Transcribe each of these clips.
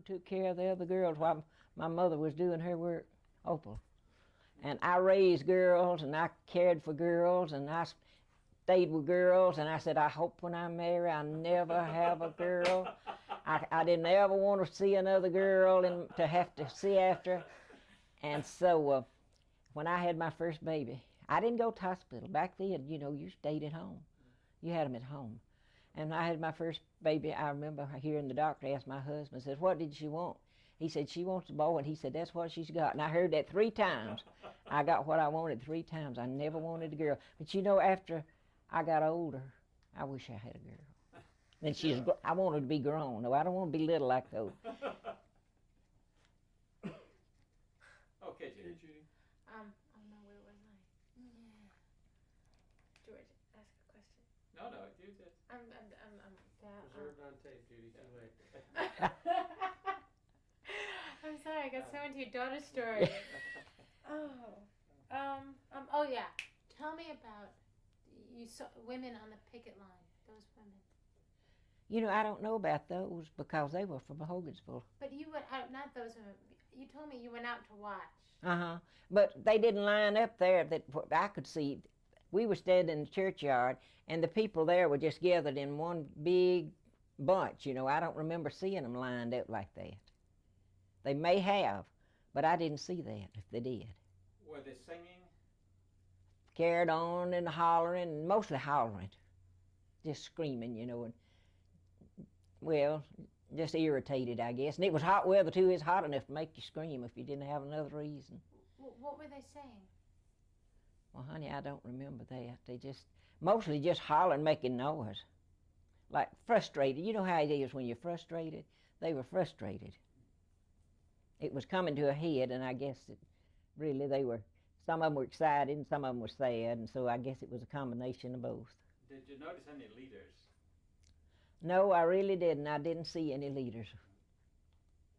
who took care of the other girls while my mother was doing her work? Opal. And I raised girls, and I cared for girls, and I stayed with girls, and I said, I hope when I marry I never have a girl. I didn't ever want to see another girl and to have to see after. And so when I had my first baby, I didn't go to the hospital. Back then, you stayed at home. You had them at home. And when I had my first baby, I remember hearing the doctor ask my husband, says, what did she want? He said, she wants a boy, and he said, that's what she's got. And I heard that 3 times. I got what I wanted 3 times. I never wanted a girl. But after I got older, I wish I had a girl. Then I want her to be grown. No, I don't want to be little like those. Okay, Judy. Oh no, where was I? Yeah. George, ask a question. No, you did. Reserved on tape, Judy. Too late. I'm sorry, I got so into your daughter's story. Oh yeah. Tell me about you saw women on the picket line. Those women. I don't know about those because they were from Hogansville. But you went out, not those women. You told me you went out to watch. But they didn't line up there that I could see. We were standing in the churchyard, and the people there were just gathered in one big bunch. I don't remember seeing them lined up like that. They may have, but I didn't see that if they did. Were they singing? Carried on and hollering, mostly hollering, just screaming, and well, just irritated, I guess. And it was hot weather too. It's hot enough to make you scream if you didn't have another reason. What were they saying? Well, honey, I don't remember that. They mostly just hollering, making noise, like frustrated. You know how it is when you're frustrated? They were frustrated. It was coming to a head, and I guess some of them were excited and some of them were sad, and so I guess it was a combination of both. Did you notice any leaders? No, I really didn't. I didn't see any leaders.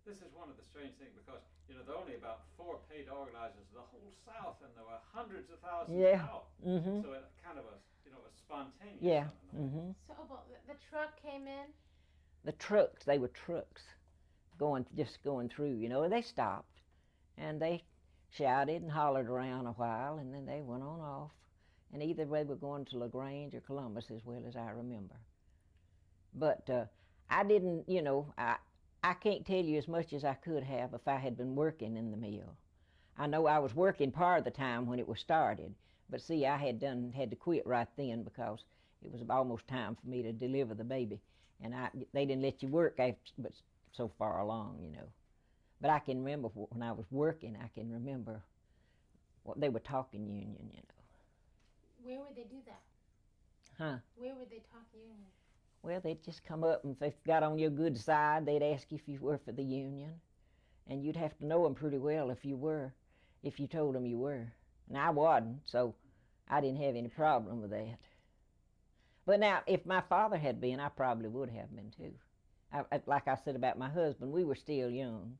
This is one of the strange things because, there are only about 4 paid organizers in the whole South, and there were hundreds of thousands out. Mm-hmm. So it kind of was, was spontaneous. Yeah. Mm-hmm. So the truck came in? The trucks, they were trucks just going through, and they stopped, and they shouted and hollered around a while, and then they went on off. And either they were going to LaGrange or Columbus, as well as I remember. But I didn't, I can't tell you as much as I could have if I had been working in the mill. I know I was working part of the time when it was started, but see, I had to quit right then because it was almost time for me to deliver the baby, and they didn't let you work but so far along, But I can remember when I was working, I can remember what they were talking union, Where would they do that? Huh? Where would they talk union? Well, they'd just come up, and if they got on your good side, they'd ask you if you were for the union. And you'd have to know them pretty well if you told them you were. And I wasn't, so I didn't have any problem with that. But now, if my father had been, I probably would have been too. Like I said about my husband, we were still young.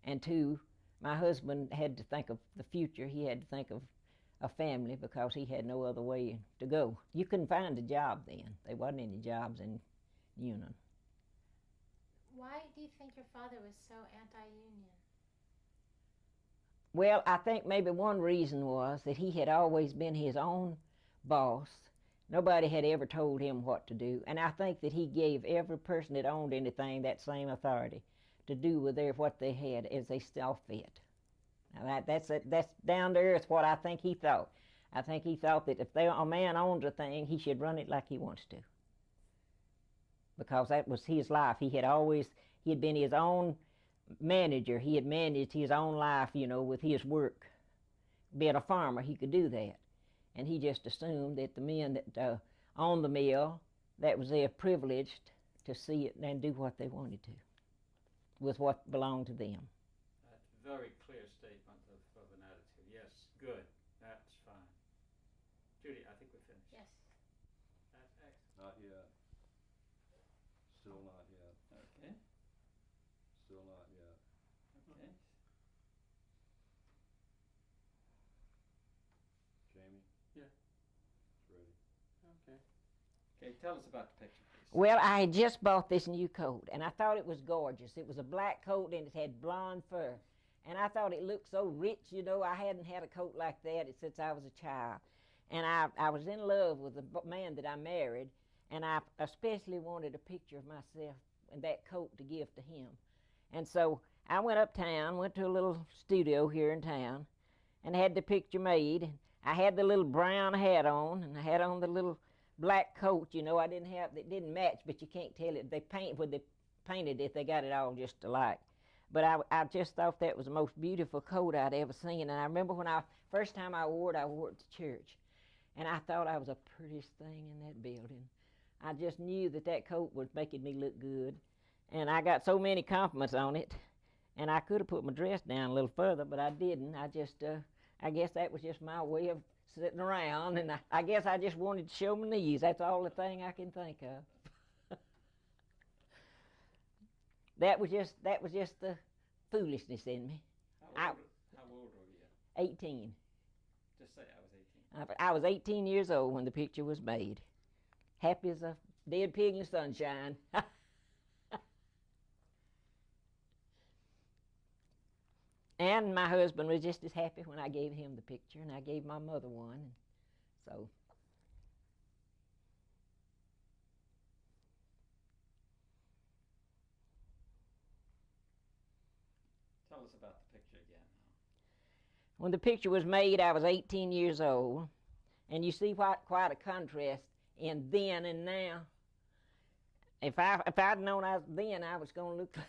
And 2, my husband had to think of the future. He had to think of a family because he had no other way to go. You couldn't find a job then. There wasn't any jobs in Union. Why do you think your father was so anti-union? Well, I think maybe one reason was that he had always been his own boss. Nobody had ever told him what to do. And I think that he gave every person that owned anything that same authority to do with what they had as they saw fit. Now that's down to earth what I think he thought. I think he thought that if a man owns a thing, he should run it like he wants to. Because that was his life. He had been his own manager. He had managed his own life, with his work. Being a farmer, he could do that. And he just assumed that the men that owned the mill, that was their privilege to see it and do what they wanted to with what belonged to them. That's a very clear statement of an attitude. Yes, good. That's fine. Judy, I think we're finished. Yes. That's excellent. Not yet. Still not yet. Okay. Still not yet. Okay. Jamie? Yeah. It's ready. Okay. Okay, tell us about the picture, please. Well, I had just bought this new coat, and I thought it was gorgeous. It was a black coat, and it had blonde fur. And I thought it looked so rich, you know. I hadn't had a coat like that since I was a child. And I was in love with the man that I married, and I especially wanted a picture of myself in that coat to give to him. And so I went uptown, went to a little studio here in town, and had the picture made. I had the little brown hat on, and I had on the little black coat, you know. It didn't match, but you can't tell it. When they painted it, they got it all just alike. But I just thought that was the most beautiful coat I'd ever seen. And I remember when first time I wore it to church. And I thought I was the prettiest thing in that building. I just knew that coat was making me look good. And I got so many compliments on it. And I could have put my dress down a little further, but I didn't. I guess that was just my way of sitting around. And I guess I just wanted to show my knees. That's all the thing I can think of. That was just the foolishness in me. How old were you? 18. Just say I was 18. I was 18 years old when the picture was made. Happy as a dead pig in the sunshine. And my husband was just as happy when I gave him the picture, and I gave my mother one. And so. Tell us about the picture again now. When the picture was made, I was 18 years old. And you see quite a contrast in then and now. If I'd known I was going to look like,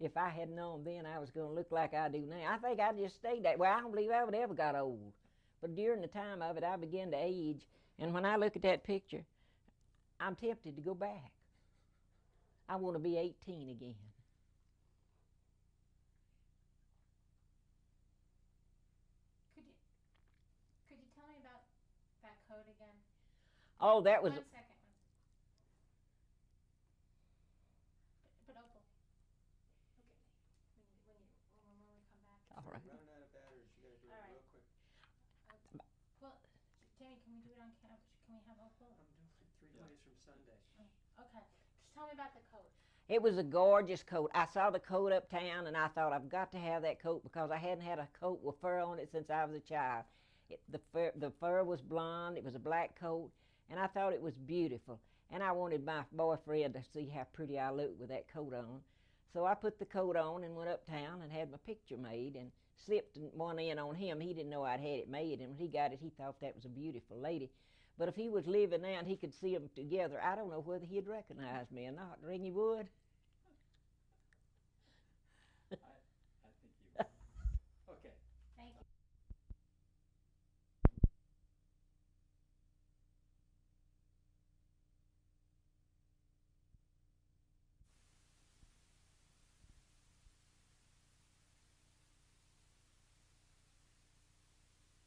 if I had known then I was going to look like I do now, I think I just stayed that way. I don't believe I would ever got old. But during the time of it, I began to age. And when I look at that picture, I'm tempted to go back. I want to be 18 again. Could you tell me about that coat again? Oh, that was... 1 second. But Opal. Look at me. When we come back. All right. Running out of batteries. You gotta do All it right. real quick. Well, Jamie, can we do it on camera? Can we have Opal? I'm doing 3 days from Sunday. Okay. Just tell me about the coat. It was a gorgeous coat. I saw the coat uptown, and I thought, I've got to have that coat because I hadn't had a coat with fur on it since I was a child. The fur was blonde. It was a black coat, and I thought it was beautiful. And I wanted my boyfriend to see how pretty I looked with that coat on. So I put the coat on and went uptown and had my picture made and slipped one in on him. He didn't know I'd had it made, and when he got it, he thought that was a beautiful lady. But if he was living now and he could see them together, I don't know whether he'd recognize me or not. Ring he would? I think you will. Okay. Thank you.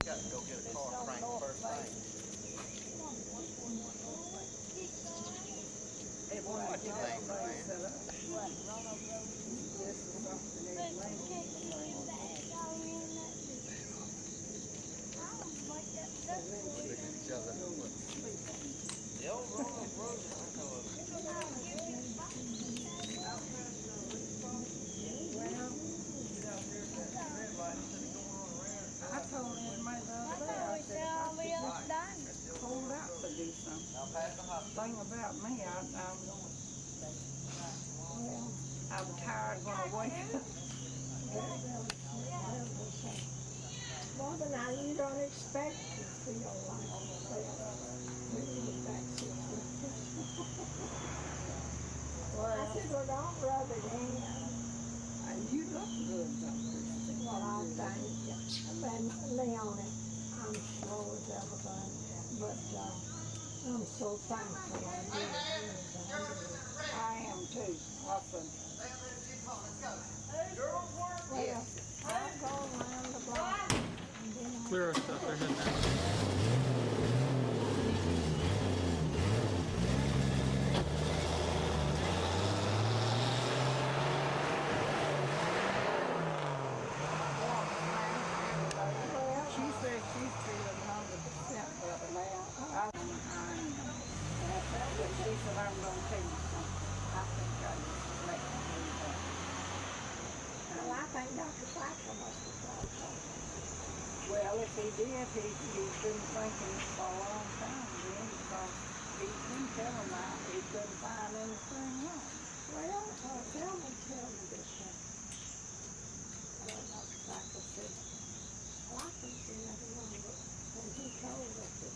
Got to go get a car crank first thing. Hey, boy, what you think, man? Look at each other. The old Ronald Road, I know of. I told everybody the other day, I said, if I get pulled out to do something. Thing about me, I'm tired when I wake up. Well, but now you don't expect to feel like yourself. I said, well, don't rub it in. You look good, though, Christine. Well, I thank you. And Leona, I'm slow as everything, but I'm so thankful I did everything. I am too, often. Well, I'll go around the block. And then I'll Clear our stuff, they're heading out. She said she's feeling 100% better now. I am. he did. He's been thinking it for a long time then because he's been telling me he couldn't find anything wrong. Well, Thelma told me this thing. I don't know exactly said. Well, I couldn't see nothing wrong, but when he told us that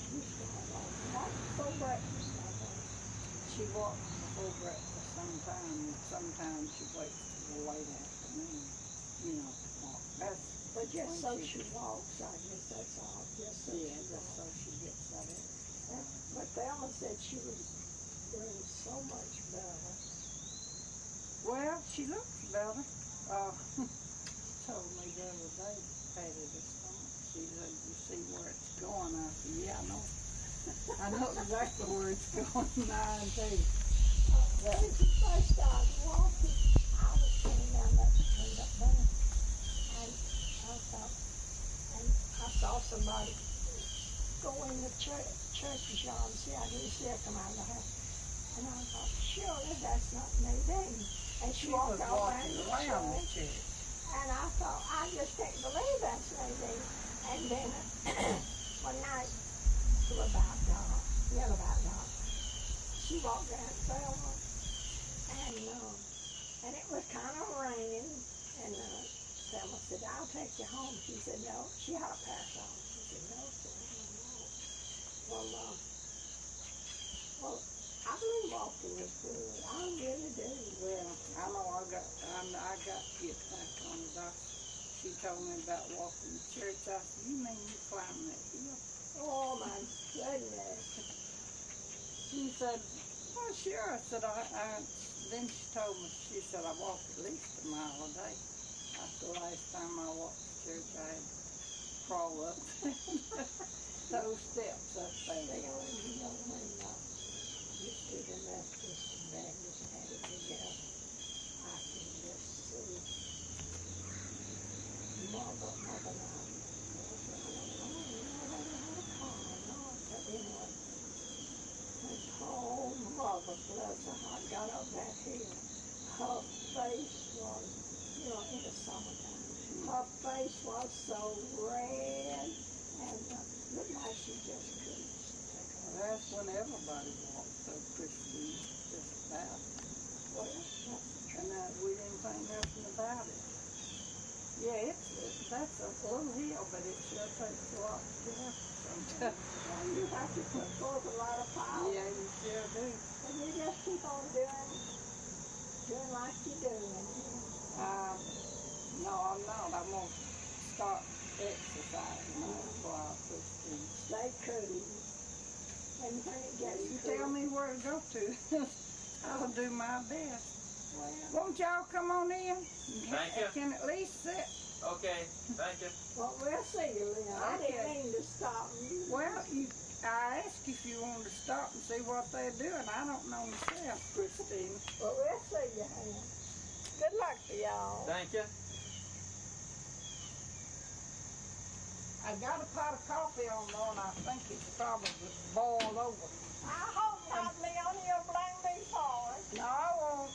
she started walking, not before breakfast, I think. She walks before breakfast sometimes, and sometimes she waits till the late afternoon, you know, to walk. But just when so she walks, I guess that's all. Just so yeah, she just so walks. she gets that exercise. But Thelma said she was doing so much better. Well, she looks better. She told me the other day, patted her stomach. She said, "You see where it's going?" I said, "Yeah, I know. I know exactly where it's going." Mine too. When she first started walking, I was sitting down there to clean up there. And I saw somebody go in the church's yard and see, I didn't see her come out of the house. And I thought, surely that's not Nadine. And she walked all around the church. And I thought, I just can't believe that's Nadine. And then one night, it was about dark, she walked down Thelma. And it was kind of raining. And Thelma said, "I'll take you home." She said, "No." She had a pass on. She said, "No, sir, no." Well, I believe walking is good. I really do. Well, I know I got to get back on the doctor. She told me about walking to church. I said, "You mean you climbing that hill?" Oh my goodness. She said, "Well, sure." I said, then she told me, she said, "I walk at least a mile a day." I said, "Last time I walked to church, I had to crawl up those steps up there." They always, when used to the Methodist and Baptist had it together, I can just see Mother and I. But anyway, when Mother, bless her heart, got up that hill, her face was, in the summertime, her face was so red, and looked like she just couldn't take her. That's when everybody walked so Christine, just about. Well, that's the truth. And we didn't think nothing about it. Yeah, that's a little hill, but it sure takes a lot to get up sometimes. Well, you have to put forth a lot of power. Yeah, you sure do. And you just keep on doing like you do. No, I'm not. I'm going to start exercising while Christine. Stay cool. And when it gets You cool, tell me where to go to. I'll do my best. well, Won't y'all come on in? Thank you. Can at least sit. Okay, thank you. well, we'll see you, Leon. I didn't Okay. mean to stop you. Well, I asked if you wanted to stop and see what they're doing. I don't know myself, Christine. Well, we'll see you, honey. Good luck to y'all. Thank you. I got a pot of coffee on though, and I think it's probably boiled over. I hope not, Leon. You'll blame me for it. No, I won't.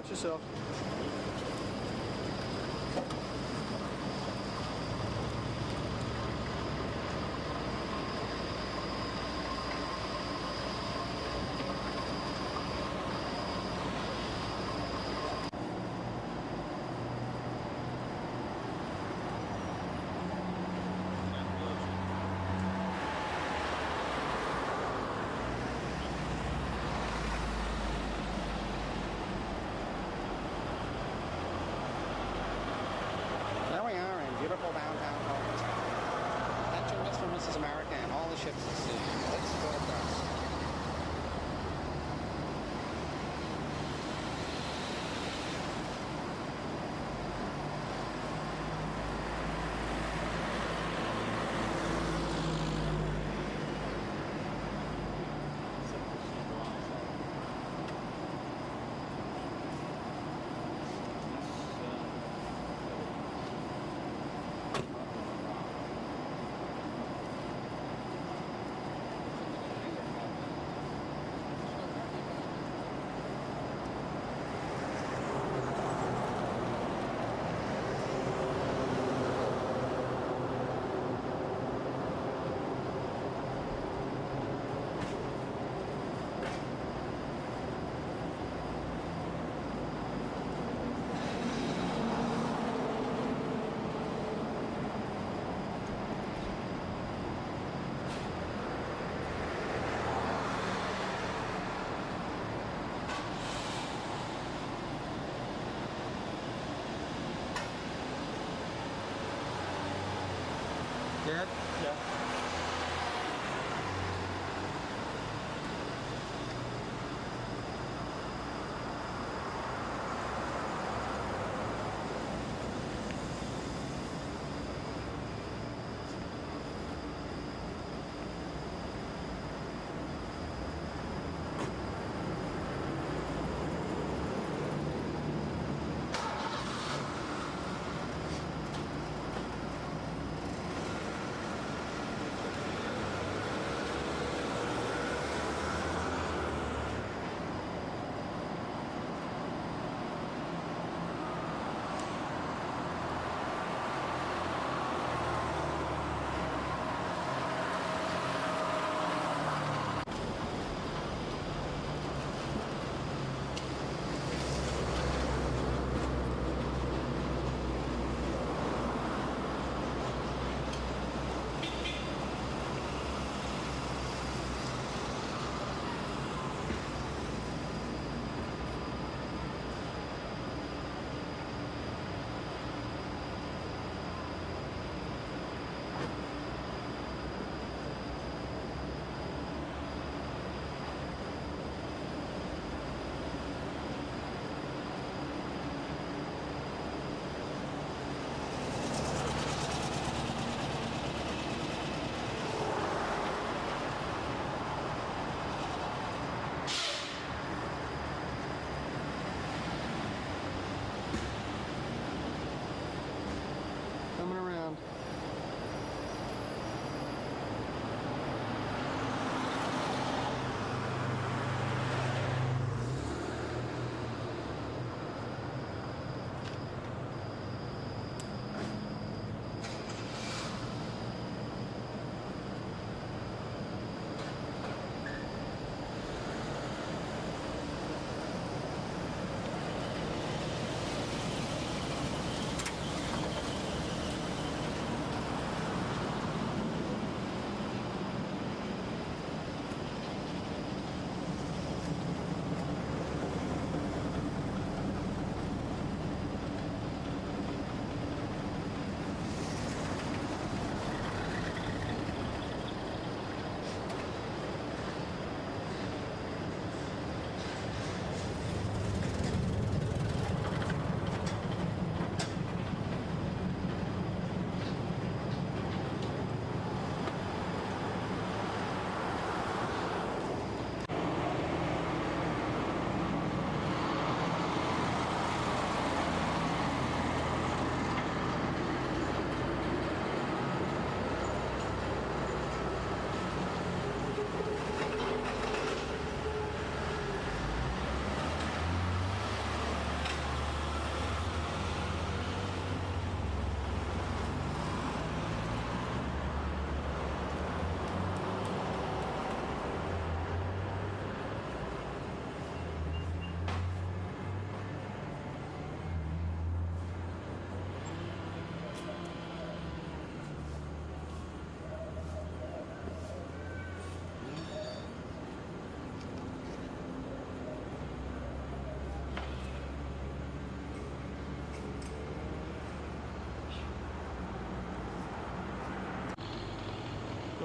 Watch yourself. There we are in beautiful downtown Colchester. Attention, Mr. and Mrs. America, and all the ships at sea. Let's go across. Dad? Yeah.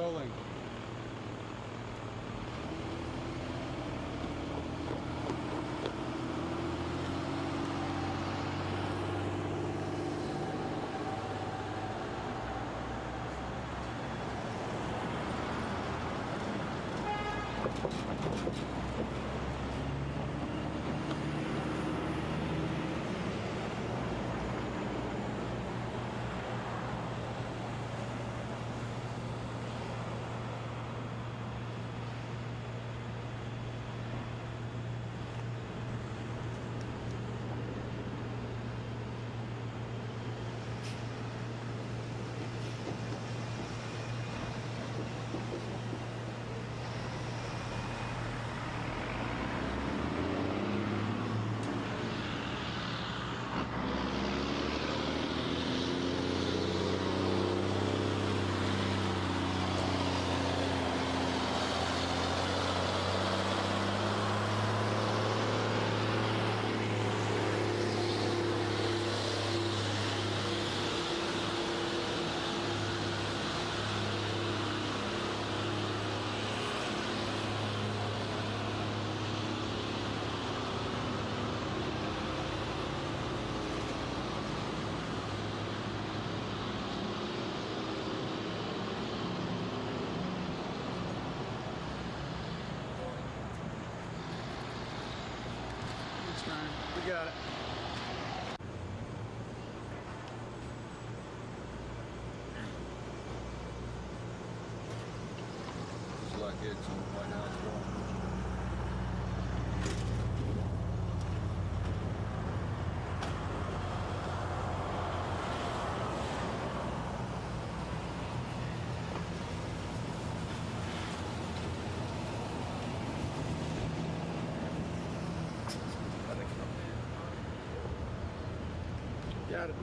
Rolling. It's fine. We got it. It's like it's on the White House wall. Got it.